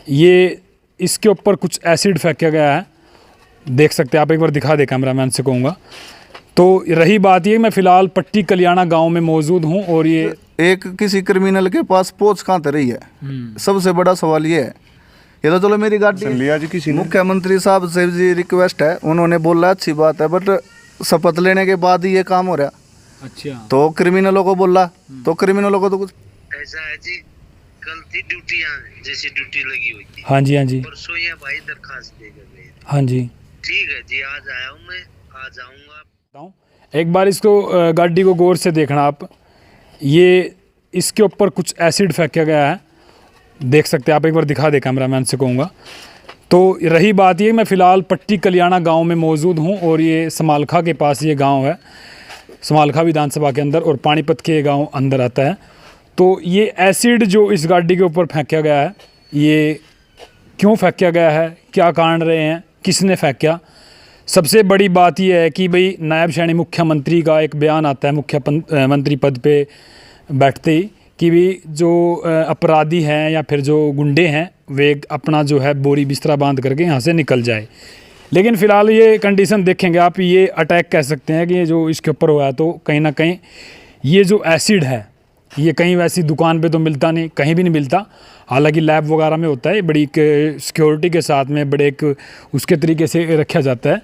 ये इसके ऊपर कुछ एसिड फेंका गया है, देख सकते हैं आप, एक बार दिखा दे कैमरामैन से कहूँगा। तो रही बात ये, मैं फ़िलहाल पट्टी कल्याणा गांव में मौजूद हूं और ये एक किसी क्रिमिनल के पास पहुंच कहाँ रही है, सबसे बड़ा सवाल ये है। ये तो चलो मेरी गाड़ी लिया जी किसी मुख्यमंत्री साहब से जी रिक्वेस्ट है, उन्होंने बोला अच्छी बात है, बट शपथ लेने के बाद ही ये काम हो रहा। अच्छा, तो क्रिमिनलों को बोला तो क्रिमिनलों को तो कुछ ऐसा है जी, कल थी ड्यूटी, जैसे ड्यूटी लगी हुई थी। हाँ जी, हाँ जी, परसों ये भाई दरखास्त दे गए। हाँ जी, ठीक है जी, आज आया हूँ मैं, आ जाऊँगा। एक बार इसको गाड़ी को गौर से देखना आप, ये इसके ऊपर कुछ एसिड फेंका गया है, देख सकते हैं आप, एक बार दिखा दे कैमरामैन से कहूँगा। तो रही बात ये, मैं फ़िलहाल पट्टी कल्याणा गांव में मौजूद हूं और ये समालखा के पास ये गांव है, समालखा विधानसभा के अंदर, और पानीपत के गांव अंदर आता है। तो ये एसिड जो इस गाड़ी के ऊपर फेंका गया है, ये क्यों फेंका गया है, क्या कारण रहे हैं, किसने फेंका। सबसे बड़ी बात यह है कि भाई नायब श्रेणी मुख्यमंत्री का एक बयान आता है मुख्यमंत्री पद पे बैठते ही कि भी जो अपराधी हैं या फिर जो गुंडे हैं वे अपना जो है बोरी बिस्तरा बांध करके यहाँ से निकल जाए। लेकिन फ़िलहाल ये कंडीशन देखेंगे आप, ये अटैक कह सकते हैं कि ये जो इसके ऊपर हुआ है, तो कहीं ना कहीं ये जो एसिड है ये कहीं वैसी दुकान पे तो मिलता नहीं, कहीं भी नहीं मिलता। हालांकि लैब वगैरह में होता है, बड़ी सिक्योरिटी के साथ में बड़े एक उसके तरीके से रखा जाता है।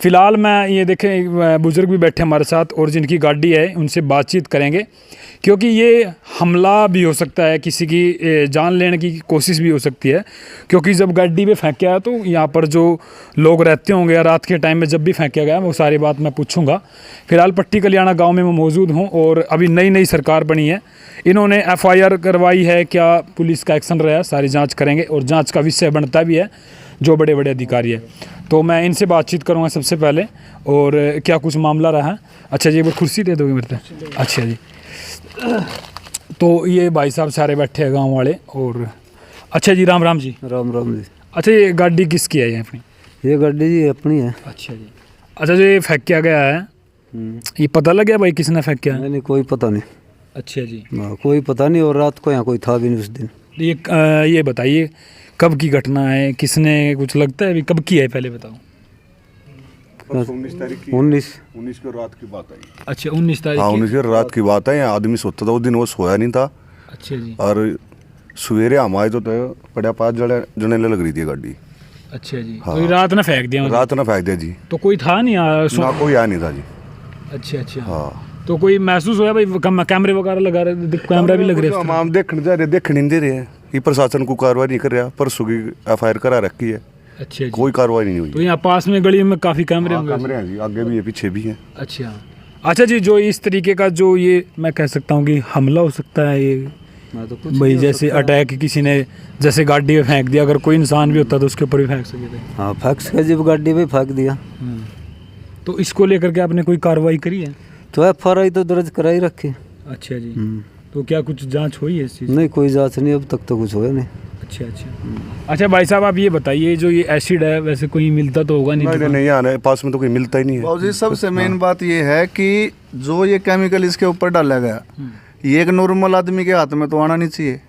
फ़िलहाल मैं ये देखें बुज़ुर्ग भी बैठे हमारे साथ और जिनकी गाड़ी है उनसे बातचीत करेंगे, क्योंकि ये हमला भी हो सकता है, किसी की जान लेने की कोशिश भी हो सकती है। क्योंकि जब गाड़ी पे फेंका है तो यहाँ पर जो लोग रहते होंगे या रात के टाइम में जब भी फेंका गया वो सारी बात मैं पूछूंगा। फ़िलहाल पट्टी कल्याणा गांव में मैं मौजूद हूँ और अभी नई नई सरकार बनी है, इन्होंने FIR करवाई है, क्या पुलिस का एक्शन रहा है, सारी जाँच करेंगे और जाँच का विषय बनता भी है जो बड़े बड़े अधिकारी है। तो मैं इनसे बातचीत करूँगा सबसे पहले, और क्या कुछ मामला रहा है। अच्छा जी, एक बार कुर्सी दे दोगे मेरे को? अच्छा जी, तो ये भाई साहब सारे बैठे हैं गांव वाले। और अच्छा जी, राम राम जी। राम राम जी। अच्छा, ये गाड़ी किसकी है? ये अपनी? ये गाड़ी जी अपनी है। अच्छा जी। अच्छा जो ये फेंका गया है, ये पता लग गया भाई किसने फेंका है? नहीं, कोई पता नहीं। अच्छा जी, कोई पता नहीं, और रात को यहाँ कोई था भी नहीं उस दिन। ये बताइए कब की घटना है, किसने, कुछ लगता है अभी कब की है, पहले बताओ। 19 तारीख की, 19 की रात की बात है। अच्छा, 19 तारीख? हाँ, 19 की रात की बात है। यहाँ आदमी सोता था उस दिन, वो सोया नहीं था। अच्छा जी। और सवेरे हम आए तो पड़ा 5 जने लग रही थी गाड़ी। अच्छा जी। हाँ। तो रात ना फेंक दिया? रात ना फेंक दिया जी। तो कोई था नहीं ना, कोई आया नहीं था जी। अच्छा अच्छा। हाँ। तो कोई महसूस होया भाई, कैमरे वगैरह लगा रहे, कैमरा भी लग रहे हैं? हम देखने जा रहे, देखने नहीं दे रहे हैं। ये प्रशासन को कार्रवाई नहीं कर रहा। परसों की FIR करा रखी है। अच्छा जी। कोई कार्रवाई नहीं हुई। तो यहाँ पास में गली में काफ़ी कैमरे होंगे? कैमरे हैं जी, आगे भी है पीछे भी हैं। अच्छा अच्छा जी, जो इस तरीके का जो ये मैं कह सकता हूँ कि हमला हो सकता है, ये भाई जैसे अटैक किसी ने जैसे गाड़ी में फेंक दिया, अगर कोई इंसान भी होता तो उसके ऊपर भी फेंक सकते थे। हाँ, फेंक सके, जब गाड़ी पे फेंक दिया। तो इसको लेकर के आपने कोई कार्रवाई करी है? तो FIR तो दर्ज कराई रखी। अच्छा जी। तो क्या कुछ जांच हुई है इस चीज़? नहीं, कोई जांच नहीं, अब तक तो कुछ होया नहीं। अच्छा अच्छा। अच्छा भाई साहब, आप ये बताइए, जो ये एसिड है वैसे कोई मिलता तो होगा नहीं? नहीं, आने पास में तो कोई मिलता ही नहीं है। बाबूजी, सबसे मेन बात ये है कि जो ये केमिकल इसके ऊपर डाला गया, ये एक नॉर्मल आदमी के हाथ में तो आना नहीं चाहिए।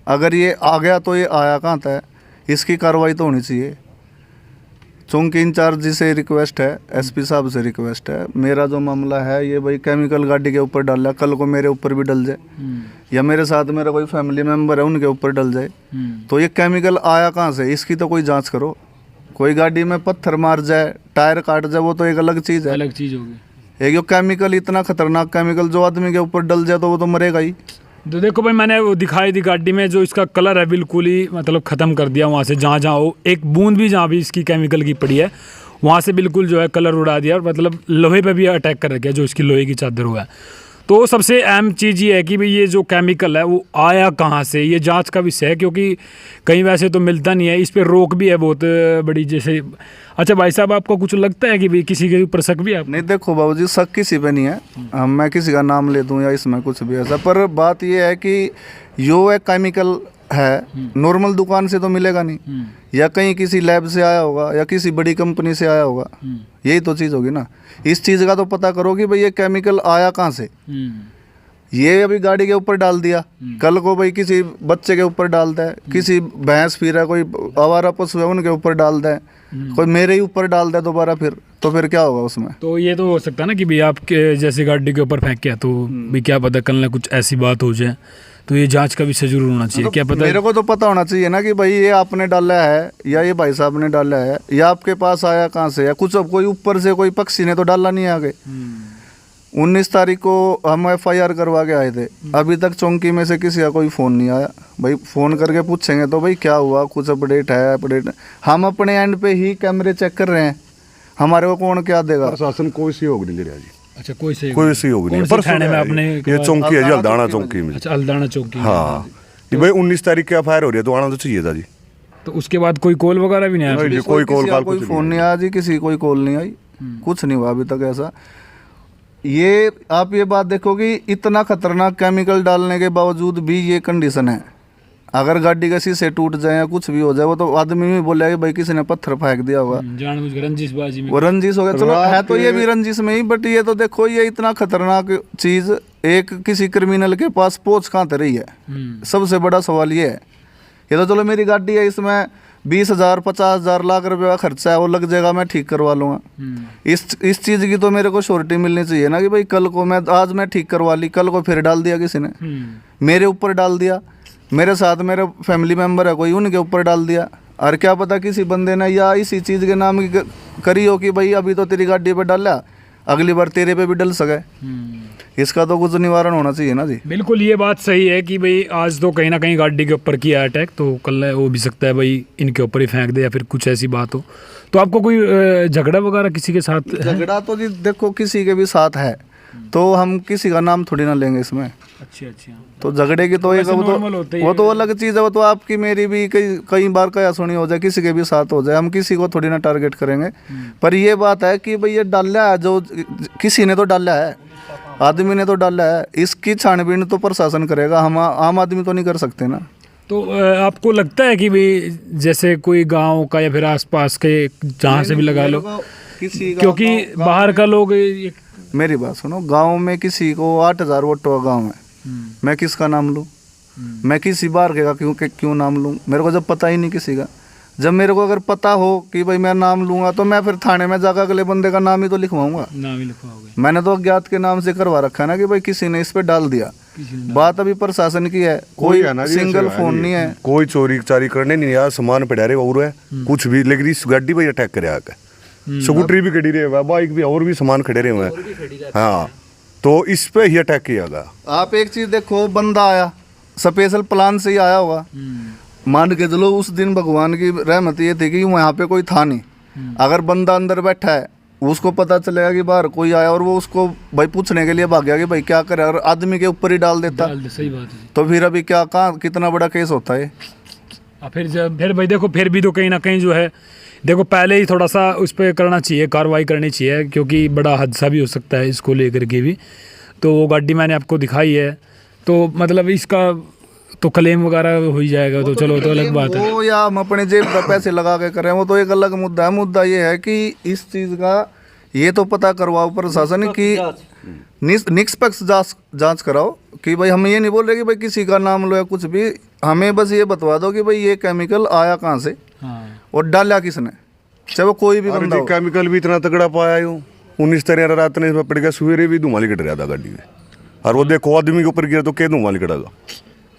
अगर ये आ गया तो ये आया कहाँ था, इसकी कार्रवाई तो होनी चाहिए। चौकी इंचार्ज से रिक्वेस्ट है, SP साहब से रिक्वेस्ट है, मेरा जो मामला है ये भाई केमिकल गाड़ी के ऊपर डाला, कल को मेरे ऊपर भी डल जाए या मेरे साथ मेरा कोई फैमिली मेम्बर है उनके ऊपर डल जाए, तो ये केमिकल आया कहाँ से, इसकी तो कोई जांच करो। कोई गाड़ी में पत्थर मार जाए, टायर काट जाए, वो तो एक अलग चीज़ है, अलग चीज़ होगी। एक जो केमिकल, इतना खतरनाक केमिकल जो आदमी के ऊपर डल जाए तो वो तो मरेगा ही। तो देखो भाई, मैंने वो दिखाई थी गाड़ी में, जो इसका कलर है बिल्कुल ही मतलब ख़त्म कर दिया वहाँ से, जहाँ जहाँ वो एक बूंद भी जहाँ भी इसकी केमिकल की पड़ी है वहाँ से बिल्कुल जो है कलर उड़ा दिया, और मतलब लोहे पे भी अटैक कर रखा है, जो इसकी लोहे की चादर हुआ है। तो सबसे अहम चीज़ ये है कि भाई ये जो केमिकल है वो आया कहाँ से, ये जांच का विषय है, क्योंकि कहीं वैसे तो मिलता नहीं है, इस पर रोक भी है बहुत बड़ी जैसे। अच्छा भाई साहब, आपको कुछ लगता है कि भाई किसी के ऊपर शक भी है? नहीं, देखो बाबूजी, शक किसी पे नहीं है। मैं किसी का नाम ले दूं या इसमें कुछ भी ऐसा, पर बात ये है कि जो एक केमिकल है नॉर्मल दुकान से तो मिलेगा नहीं, या कहीं किसी लैब से आया होगा या किसी बड़ी कंपनी से आया होगा, यही तो चीज़ होगी ना। इस चीज़ का तो पता करो कि भाई ये केमिकल आया कहाँ से। ये अभी गाड़ी के ऊपर डाल दिया, कल को भाई किसी बच्चे के ऊपर डालता है, किसी भैंस फिर है, कोई आवारा पशु है उनके ऊपर डालता है, कोई मेरे ही ऊपर डालता है दोबारा, तो फिर क्या होगा उसमें? तो ये तो हो सकता है ना कि भाई आपके जैसे गाड़ी के ऊपर फेंक किया तो भी क्या पता कल ना कुछ ऐसी बात हो जाए, तो ये जांच का विषय जरूर होना चाहिए। क्या पता मेरे को तो पता होना चाहिए ना कि भाई ये आपने डाला है या ये भाई साहब ने डाला है या आपके पास आया कहाँ से, या कुछ अब कोई ऊपर से कोई पक्षी ने तो डाला नहीं आगे। 19 तारीख को हम FIR करवा के आए थे, अभी तक चौकी में से किसी का कोई फ़ोन नहीं आया। भाई फ़ोन करके पूछेंगे तो भाई क्या हुआ, कुछ अपडेट है? अपडेट हम अपने एंड पे ही कैमरे चेक कर रहे हैं, हमारे को कौन क्या देगा? प्रशासन कोई सहयोग नहीं दे रहा जी। अच्छा, कोई सहयोग नहीं। पर थाने में आपने ये चौकी है जी, हल्दाना चौकी में। अच्छा, हल्दाना चौकी। हाँ कि भाई 19 तारीख की FIR हो रही है तो आना तो चाहिए था जी। तो उसके बाद कोई कॉल वगैरह भी नहीं आया? नहीं, कोई कॉल कोई फ़ोन नहीं आया जी, किसी कोई कॉल नहीं आई, कुछ नहीं हुआ अभी तक ऐसा। ये आप ये बात देखो कि इतना खतरनाक केमिकल डालने के बावजूद भी ये कंडीशन है। अगर गाड़ी का शीशे टूट जाए या कुछ भी हो जाए, वो तो आदमी भी बोलेगा कि भाई किसी ने पत्थर फेंक दिया होगा, जानबूझकर रंजिशबाजी में। वो रंजिश हो गया, चलो है तो ये भी रंजिश में ही, बट ये तो देखो ये इतना खतरनाक चीज एक किसी क्रिमिनल के पास पहुंच कहाँ तक रही है। सबसे बड़ा सवाल ये है, ये तो चलो मेरी गाड़ी है, इसमें 20,000 50,000 लाख रुपए का खर्चा है, वो लग जाएगा, मैं ठीक करवा लूँगा। इस चीज़ की तो मेरे को श्योरिटी मिलनी चाहिए ना कि भाई कल को आज मैं ठीक करवा ली, कल को फिर डाल दिया किसी ने, मेरे ऊपर डाल दिया, मेरे साथ मेरे फैमिली मेम्बर है कोई, उनके ऊपर डाल दिया, और क्या पता किसी बंदे ने या इसी चीज़ के नाम की करी हो कि भाई अभी तो तेरी गाड़ी पे डाला, अगली बार तेरे पे भी डल सके। इसका तो कुछ निवारण होना चाहिए ना जी। बिल्कुल, ये बात सही है कि भाई आज तो कहीं ना कहीं गाड़ी के ऊपर किया अटैक, तो कल हो भी सकता है भाई इनके ऊपर ही फेंक दे या फिर कुछ ऐसी बात हो। तो आपको कोई झगड़ा वगैरह किसी के साथ? झगड़ा तो जी देखो किसी के भी साथ है तो हम किसी का नाम थोड़ी ना लेंगे इसमें। अच्छा। तो झगड़े की तो एक वो तो अलग चीज़ है, वो तो आपकी मेरी भी कई बार कया सुनी हो जाए, किसी के भी साथ हो जाए, हम किसी को थोड़ी ना टारगेट करेंगे। पर ये बात है कि भाई ये डाला है, जो किसी ने तो डाला है, आदमी ने तो डाला है, इसकी छानबीन तो प्रशासन करेगा, हम आम आदमी तो नहीं कर सकते ना। तो आपको लगता है कि भाई जैसे कोई गांव का या फिर आसपास के जहाँ से भी लगा लो, क्योंकि बाहर का लोग मेरी बात सुनो, गांव में किसी को 8,000 वोटों का गांव है, मैं किसका नाम लूँ? मैं किसी बाहर के क्यों नाम लूँ? मेरे को जब पता ही नहीं किसी का, जब मेरे को अगर पता हो कि भाई मैं नाम लूँगा तो मैं फिर थाने में जाकर अगले बंदे का नाम ही तो लिखवाऊंगा। नाम ही लिखवाओगे? मैंने तो अज्ञात के नाम से करवा रखा है ना कि भाई किसी ने इस पे डाल दिया। बात अभी प्रशासन की है, कोई सिंगल फोन नहीं है, कोई चोरी चारी करने नहीं आया, सामान पड़ा रहे और है कुछ भी, लेकिन इस गाड़ी पर अटैक करे आकर, स्कूटरी भी खड़ी रहे हुआ, बाइक भी और भी सामान खड़े रहे हुए हैं। हाँ, तो इस पे ही अटैक किया गया। आप एक चीज देखो, बंदा आया स्पेशल प्लान से ही आया होगा, मान के चलो उस दिन भगवान की रहमत ये थी कि वहाँ पे कोई था नहीं, अगर बंदा अंदर बैठा है उसको पता चलेगा कि बाहर कोई आया और वो उसको भाई पूछने के लिए भाग गया कि भाई क्या करे, अगर आदमी के ऊपर ही डाल देता सही बात है, तो फिर अभी क्या कहाँ कितना बड़ा केस होता है। फिर भाई देखो, फिर भी तो कहीं ना कहीं जो है देखो पहले ही थोड़ा सा उस पर करना चाहिए, कार्रवाई करनी चाहिए, क्योंकि बड़ा हादसा भी हो सकता है इसको लेकर के भी। तो वो गाड़ी मैंने आपको दिखाई है, तो मतलब इसका तो क्लेम वगैरह हो ही जाएगा, तो चलो तो अलग बात है। वो या हम अपने जेब का पैसे लगा के करें वो तो एक अलग मुद्दा है। मुद्दा ये है कि इस चीज़ का ये तो पता करवाओ प्रशासन की निष्पक्ष जांच कराओ कि भाई हम ये नहीं बोल रहे कि भाई किसी का नाम लो या कुछ भी, हमें बस ये बतवा दो कि भाई ये केमिकल आया कहाँ से और डाला किसने, चाहे वो कोई भी बंदा हो। केमिकल भी इतना तगड़ा पाया हूँ, 19 तारीख रात ने इसमें पड़ गया, सवेरे भी धुआं निकल रहा था गाड़ी में, और वो देखो आदमी के ऊपर गिरा तो क्या धुआं निकलेगा।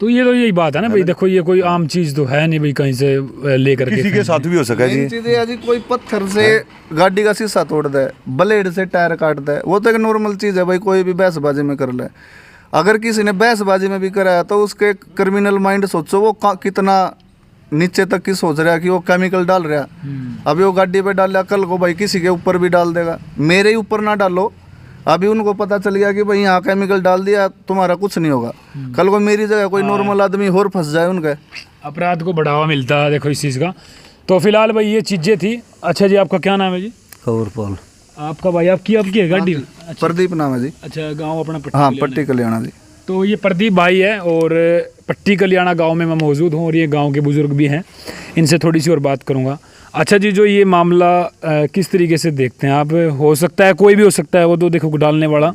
तो ये तो यही बात है ना भाई, देखो ये कोई आम चीज़ तो है नहीं भाई, कहीं से लेकर किसी के साथ भी हो सका जी। चीज़ है जी, कोई पत्थर से गाड़ी का शीशा तोड़ दे, ब्लेड से टायर काट दे, वो तो एक नॉर्मल चीज़ है भाई, कोई भी बहसबाजी में कर ले। अगर किसी ने बहसबाजी में भी कराया तो उसके क्रिमिनल माइंड सोचो वो कितना नीचे तक की सोच रहा है कि वो केमिकल डाल रहा है। अभी वो गाड़ी पे डाल रहा, कल को भाई किसी के ऊपर भी डाल देगा, मेरे ही ऊपर ना डालो। अभी उनको पता चल गया कि भाई यहाँ केमिकल डाल दिया, तुम्हारा कुछ नहीं होगा, कल को मेरी जगह कोई नॉर्मल आदमी और फंस जाए, उनके अपराध को बढ़ावा मिलता है देखो इस चीज़ का। तो फिलहाल भाई ये चीज़ें थी। अच्छा जी, आपका क्या नाम है जी? खबरपाल। आपका भाई आपकी है गाड़ी? प्रदीप नाम है जी। अच्छा, गाँव अपना पट्टी? हाँ, पट्टी कल्याणा जी। तो ये प्रदीप भाई है और पट्टी कल्याणा गांव में मैं मौजूद हूँ, और ये गांव के बुजुर्ग भी हैं, इनसे थोड़ी सी और बात करूँगा। अच्छा जी, जो ये मामला किस तरीके से देखते हैं आप? हो सकता है कोई भी हो सकता है, वो तो देखो डालने वाला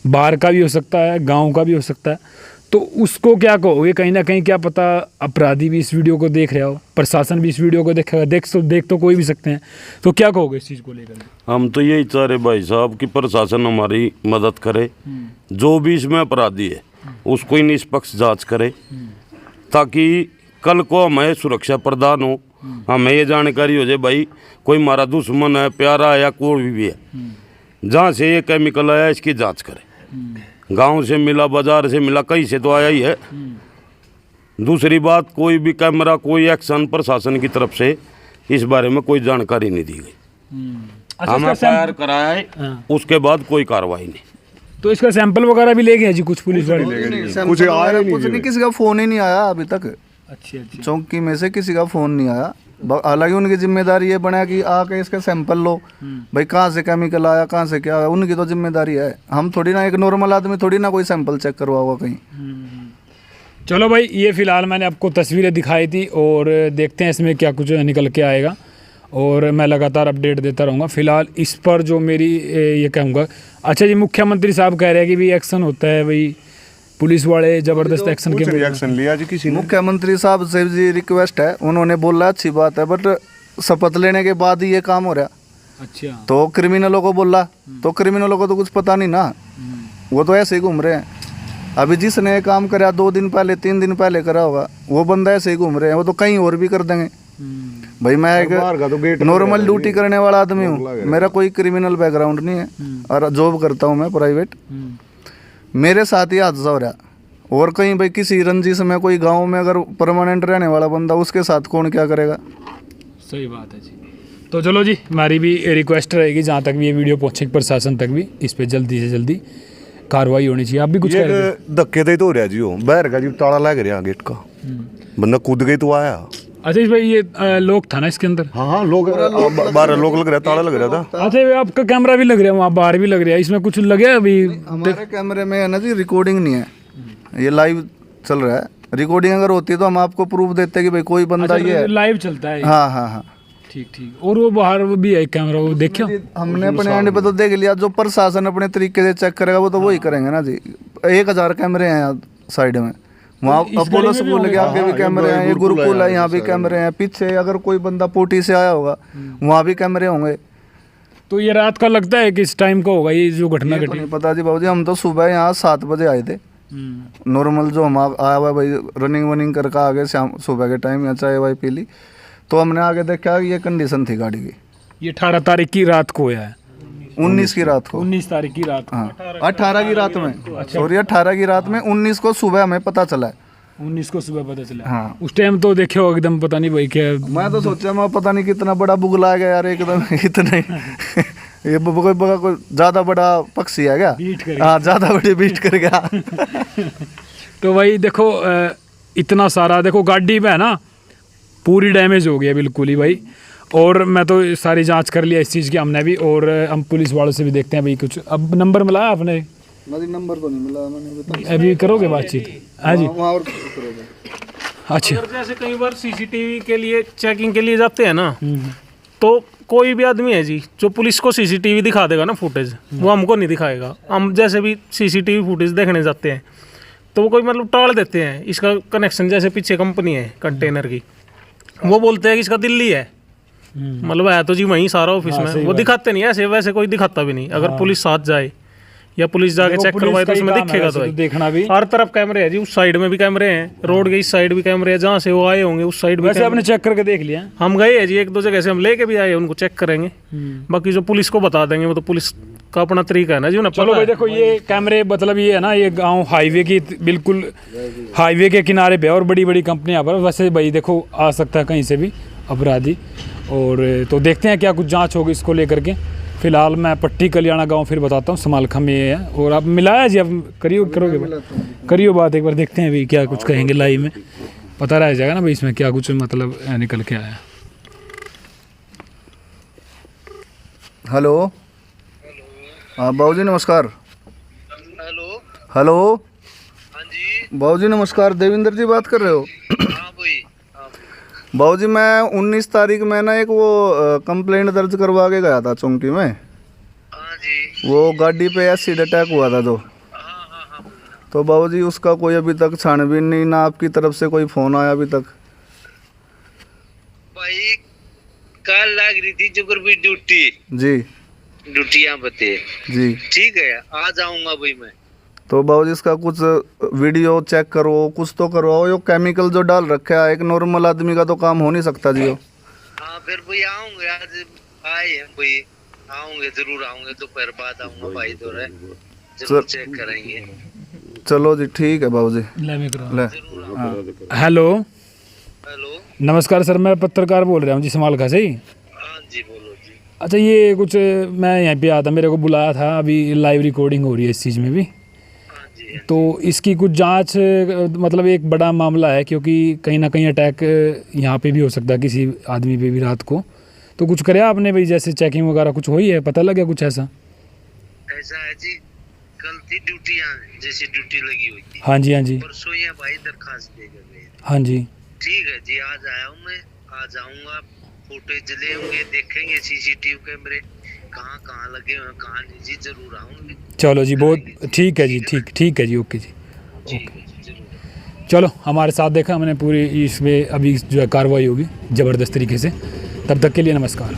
बाहर का भी हो सकता है, गांव का भी हो सकता है, तो उसको क्या कहोगे? कहीं ना कहीं क्या पता अपराधी भी इस वीडियो को देख रहा हो, प्रशासन भी इस वीडियो को देखेगा, देख तो कोई भी सकते हैं, तो क्या कहोगे इस चीज़ को लेकर? हम तो यही चाह रहे भाई साहब कि प्रशासन हमारी मदद करे, जो भी इसमें अपराधी है उसको ही निष्पक्ष जांच करे, ताकि कल को हमें सुरक्षा प्रदान हो, हमें ये जानकारी हो जाए भाई कोई हमारा दुश्मन है, प्यारा है या कोई भी है, जहाँ से ये केमिकल आया इसकी जांच करे। गांव से मिला, बाजार से मिला, कहीं से तो आया ही है। दूसरी बात, कोई भी कैमरा, कोई एक्शन प्रशासन की तरफ से इस बारे में कोई जानकारी नहीं दी गई। हमें फायर कराया है, उसके बाद कोई कार्रवाई नहीं। तो इसका सैंपल वगैरह भी ले गए जी कुछ पुलिस वाले? कुछ आया कुछ नहीं, किसी का फ़ोन ही नहीं आया अभी तक। अच्छी अच्छी। चौकी में से किसी का फ़ोन नहीं आया। हालांकि उनकी जिम्मेदारी ये बना कि आके इसका सैंपल लो, भाई कहाँ से केमिकल आया, कहाँ से क्या आया, उनकी तो जिम्मेदारी है। हम थोड़ी ना, एक नॉर्मल आदमी थोड़ी ना कोई सैंपल चेक करवाओगा कहीं। चलो भाई, ये फ़िलहाल मैंने आपको तस्वीरें दिखाई थी और देखते हैं इसमें क्या कुछ निकल के आएगा, और मैं लगातार अपडेट देता रहूँगा। फ़िलहाल इस पर जो मेरी ये कहूँगा, अच्छा जी, मुख्यमंत्री साहब कह रहे हैं कि भाई एक्शन होता है, भाई पुलिस वाले ज़बरदस्त एक्शन के एक्शन लिया जी किसी ने। मुख्यमंत्री साहब से जी रिक्वेस्ट है, उन्होंने बोला अच्छी बात है, बट शपथ लेने के बाद ही ये काम हो रहा। अच्छा, तो क्रिमिनलों को बोला, तो क्रिमिनलों को तो कुछ पता नहीं ना, वो तो ऐसे ही घूम रहे हैं। अभी जिसने ये काम करा 2 दिन पहले 3 दिन पहले करा होगा, वो बंदा ऐसे ही घूम रहे हैं, वो तो कहीं और भी कर देंगे। भाई मैं एक नॉर्मल ड्यूटी करने वाला आदमी हूँ, मेरा कोई क्रिमिनल बैकग्राउंड नहीं है और जॉब करता हूँ मैं प्राइवेट। मेरे साथ ही हादसा हो रहा, और कहीं भाई किसी रंजिश में कोई गांव में अगर परमानेंट रहने वाला बंदा, उसके साथ कौन क्या करेगा? सही बात है जी। तो चलो जी, हमारी भी रिक्वेस्ट रहेगी जहाँ तक भी ये वीडियो पहुँचेगी प्रशासन तक भी, इस पर जल्दी से जल्दी कार्रवाई होनी चाहिए। आप भी कुछ कह रहे थे? धक्के तो ही तो हो रहा जी, वो बाहर का जी ताला लग रहा गेट का, बंदा कूद गई तो आया। अच्छा भाई, ये लोग था ना इसके अंदर? हाँ, लोग 12 लोग लग रहा, ताला लग रहा था। अच्छा, आपका कैमरा भी लग रहा है वहाँ, बाहर भी लग रहा है, इसमें कुछ लगे अभी? हमारे कैमरे में है ना जी, रिकॉर्डिंग नहीं है, ये लाइव चल रहा है। रिकॉर्डिंग अगर होती तो हम आपको प्रूफ देते कि भाई कोई बंदा ये है। लाइव चलता है? हाँ हाँ हाँ, ठीक ठीक। और वो बाहर वो भी है कैमरा, वो देखो हमने अपने एंड पे तो देख लिया, जो प्रशासन अपने तरीके से चेक करेगा वो तो वही करेंगे ना जी। 1000 कैमरे हैं यहाँ साइड में, वहाँ अपोलो स्कूल के आगे भी कैमरे हैं, ये गुरुकुल है यहाँ भी कैमरे हैं, पीछे अगर कोई बंदा पोटी से आया होगा वहाँ भी कैमरे होंगे। तो ये रात का लगता है कि इस टाइम का होगा ये जो घटना घटी? नहीं पता जी बाबूजी, हम तो सुबह यहाँ 7 बजे आए थे, नॉर्मल जो हम आया हुआ भाई रनिंग वनिंग करके आ गए शाम सुबह के टाइम, या चाय वाय पी ली, तो हमने आगे देखा कि ये कंडीशन थी गाड़ी की। ये 18 तारीख की रात को हुआ है? 19 की रात को। 19 तारीख की रात? हाँ, 18 की रात में, सॉरी 18 की रात में, 19 को सुबह हमें पता चला है। 19 को सुबह पता चला? हाँ। उस टाइम तो देखे हो एकदम पता नहीं भाई क्या, मैं तो सोचा मैं पता नहीं कितना बड़ा बुगला गया यार एकदम, इतना ये कोई ज्यादा बड़ा पक्षी है क्या? हाँ, ज्यादा बड़ी बीट कर गया। तो भाई देखो, इतना सारा देखो गाड़ी में है ना, पूरी डैमेज हो गया बिल्कुल ही भाई। और मैं तो सारी जांच कर लिया इस चीज़ की हमने भी, और हम पुलिस वालों से भी देखते हैं भाई कुछ। अब नंबर मिला आपने? नंबर तो नहीं मिला मैंने, अभी करोगे बातचीत? हाँ जी, अच्छा। जैसे कई बार सीसीटीवी के लिए चेकिंग के लिए जाते हैं ना, तो कोई भी आदमी है जी जो पुलिस को सीसीटीवी दिखा देगा ना फुटेज, वो हमको नहीं दिखाएगा। हम जैसे भी सीसीटीवी फुटेज देखने जाते हैं तो वो कोई मतलब टाल देते हैं इसका कनेक्शन। जैसे पीछे कंपनी है कंटेनर की, वो बोलते हैं कि इसका दिल्ली है, मतलब है तो जी वहीं सारा ऑफिस में, वो दिखाते नहीं ऐसे, वैसे कोई दिखाता भी नहीं। अगर पुलिस साथ जाए या पुलिस जाके चेक करवाए तो उसमें दिखेगा। तो देखना भी, हर तरफ कैमरे हैं जी, उस साइड में भी कैमरे हैं, रोड के इस साइड भी कैमरे हैं, जहाँ से वो आए होंगे उस साइड भी। वैसे आपने चेक करके देख लिया? हम गए हैं जी 1-2 जगह से, हम लेके भी आए, उनको चेक करेंगे। बाकी जो पुलिस को बता देंगे वो तो पुलिस का अपना तरीका है ना जी, उन्हें चलो भाई देखो, ये कैमरे मतलब ये है ना, ये गांव हाईवे की बिल्कुल हाईवे के किनारे पे और बड़ी बड़ी कंपनियां पर। वैसे भाई देखो, आ सकता है कहीं से भी अपराधी, और तो देखते हैं क्या कुछ जांच होगी इसको लेकर के। फिलहाल मैं पट्टी कल्याणा गांव फिर बताता हूँ, समालखा में ये है। और आप मिलाया जी, अब करियो बात एक बार, देखते हैं भाई क्या कुछ कहेंगे लाइव में, पता रह जाएगा ना भाई इसमें क्या कुछ मतलब निकल के आया। हेलो, हाँ बाबूजी नमस्कार। हेलो, हेलो हाँ जी, बाबूजी नमस्कार, देवेंद्र जी बात कर रहे हो? हाँ भाई, हाँ बाबूजी मैं 19 तारीख में ना एक वो कंप्लेंट दर्ज करवा के गया था चौकी में। हाँ जी, वो गाड़ी पे एसिड अटैक हुआ था तो बाबूजी उसका कोई अभी तक छानबीन नहीं, ना आपकी तरफ से कोई फोन आया अभी तक। भाई कल लग रही थी जुगर भी ड्यूटी, जी ड्यूटियां बते, जी। ठीक है आ जाऊंगा भाई मैं। तो बाबूजी इसका कुछ वीडियो चेक करो, कुछ तो करवाओ। ये केमिकल जो डाल रखा है एक नॉर्मल आदमी का तो काम हो नहीं सकता जी। हाँ फिर भाई आऊंगे, आज आए हैं भाई, आऊंगे जरूर आऊंगे, दोपहर बाद आऊंगा भाई, तो जरूर चेक करेंगे। चलो जी ठीक है बाबूजी। ले हेलो हेलो नमस्कार सर, मैं पत्रकार बोल रहा हूँ जी समालखा से ही। हाँ जी बोलो जी। अच्छा ये कुछ मैं यहाँ पे आया था, मेरे को बुलाया था, अभी लाइव रिकॉर्डिंग हो रही है इस चीज़ में भी। हाँ जी तो इसकी कुछ जांच, मतलब एक बड़ा मामला है क्योंकि कहीं ना कहीं अटैक यहाँ पे भी हो सकता है किसी आदमी पे भी रात को। तो कुछ करे आपने भाई, जैसे चेकिंग वगैरह कुछ हुई है, पता लगा कुछ ऐसा? ऐसा है जी, कल थी ड्यूटियां, जैसे ड्यूटी लगी हुई थी। हाँ जी हाँ जी परसों ये भाई दरखास्त दे गए। हाँ जी। ठीक है जी, आज आया हूँ मैं, आज आऊंगा, फुटेज ले होंगे, देखेंगे सीसीटीवी कैमरे कहाँ कहाँ लगे हुए हैं, कहाँ नहीं जी, जरूर आऊंगी। चलो जी, बहुत ठीक है जी, ठीक है जी, ओके जी। ठीक है जी जरूर। चलो हमारे साथ देखा हमने पूरी, इसमें अभी जो है कार्रवाई होगी ज़बरदस्त तरीके से। तब तक के लिए नमस्कार।